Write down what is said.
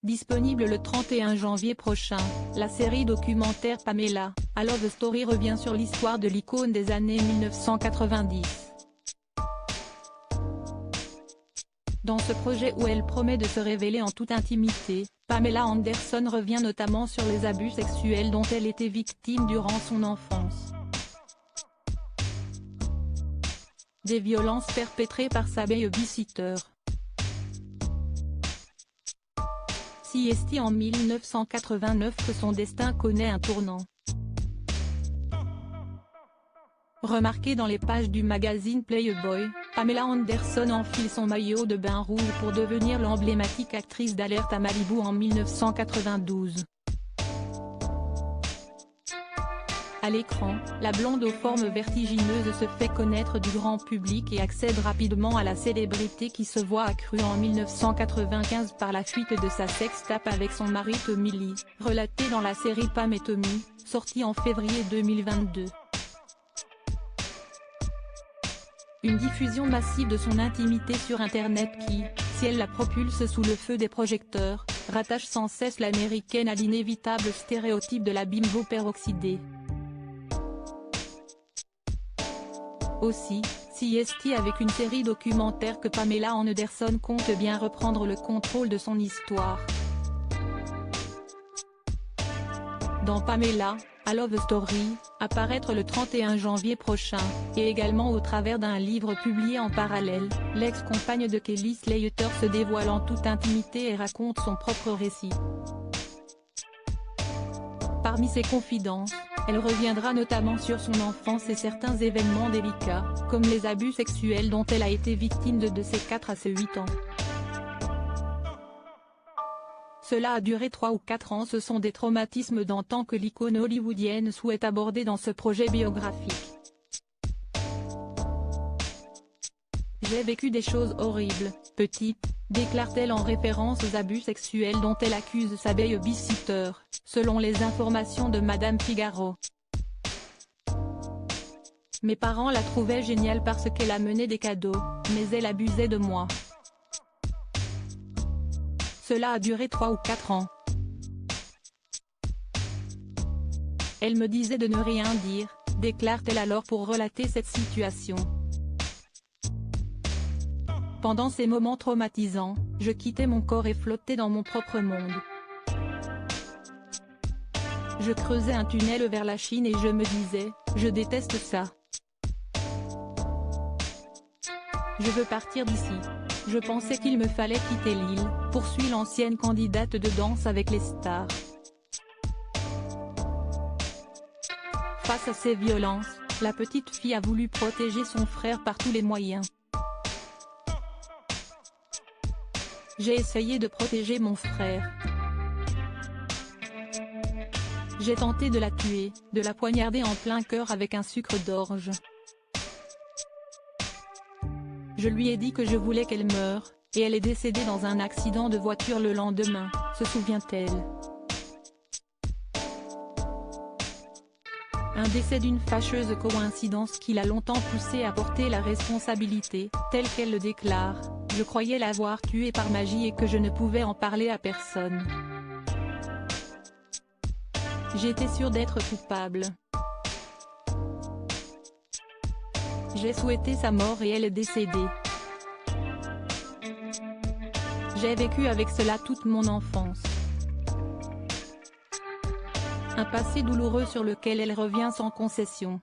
Disponible le 31 janvier prochain, la série documentaire Pamela, A Love Story revient sur l'histoire de l'icône des années 1990. Dans ce projet où elle promet de se révéler en toute intimité, Pamela Anderson revient notamment sur les abus sexuels dont elle était victime durant son enfance. Des violences perpétrées par sa babysitter. Si est en 1989 que son destin connaît un tournant. Remarquée dans les pages du magazine Playboy, Pamela Anderson enfile son maillot de bain rouge pour devenir l'emblématique actrice d'Alerte à Malibu en 1992. À l'écran, la blonde aux formes vertigineuses se fait connaître du grand public et accède rapidement à la célébrité qui se voit accrue en 1995 par la fuite de sa sextape avec son mari Tommy Lee, relatée dans la série Pam et Tommy, sortie en février 2022. Une diffusion massive de son intimité sur Internet qui, si elle la propulse sous le feu des projecteurs, rattache sans cesse l'américaine à l'inévitable stéréotype de la bimbo peroxydée. Aussi, CST avec une série documentaire que Pamela Anderson compte bien reprendre le contrôle de son histoire. Dans Pamela, A Love Story, apparaître le 31 janvier prochain, et également au travers d'un livre publié en parallèle, l'ex-compagne de Kelly Slater se dévoile en toute intimité et raconte son propre récit. Parmi ses confidences, elle reviendra notamment sur son enfance et certains événements délicats, comme les abus sexuels dont elle a été victime de ses 4 à ses 8 ans. Cela a duré 3 ou 4 ans. Ce sont des traumatismes d'antan que l'icône hollywoodienne souhaite aborder dans ce projet biographique. J'ai vécu des choses horribles, petite, déclare-t-elle en référence aux abus sexuels dont elle accuse sa babysitter, selon les informations de Madame Figaro. Mes parents la trouvaient géniale parce qu'elle amenait des cadeaux, mais elle abusait de moi. Cela a duré 3 ou 4 ans. Elle me disait de ne rien dire, déclare-t-elle alors pour relater cette situation. Pendant ces moments traumatisants, je quittais mon corps et flottais dans mon propre monde. Je creusais un tunnel vers la Chine et je me disais, je déteste ça. Je veux partir d'ici. Je pensais qu'il me fallait quitter l'île, poursuit l'ancienne candidate de Danse avec les stars. Face à ces violences, la petite fille a voulu protéger son frère par tous les moyens. J'ai essayé de protéger mon frère. J'ai tenté de la tuer, de la poignarder en plein cœur avec un sucre d'orge. Je lui ai dit que je voulais qu'elle meure, et elle est décédée dans un accident de voiture le lendemain, se souvient-elle. Un décès d'une fâcheuse coïncidence qui l'a longtemps poussée à porter la responsabilité, telle qu'elle le déclare. Je croyais l'avoir tuée par magie et que je ne pouvais en parler à personne. J'étais sûre d'être coupable. J'ai souhaité sa mort et elle est décédée. J'ai vécu avec cela toute mon enfance. Un passé douloureux sur lequel elle revient sans concession.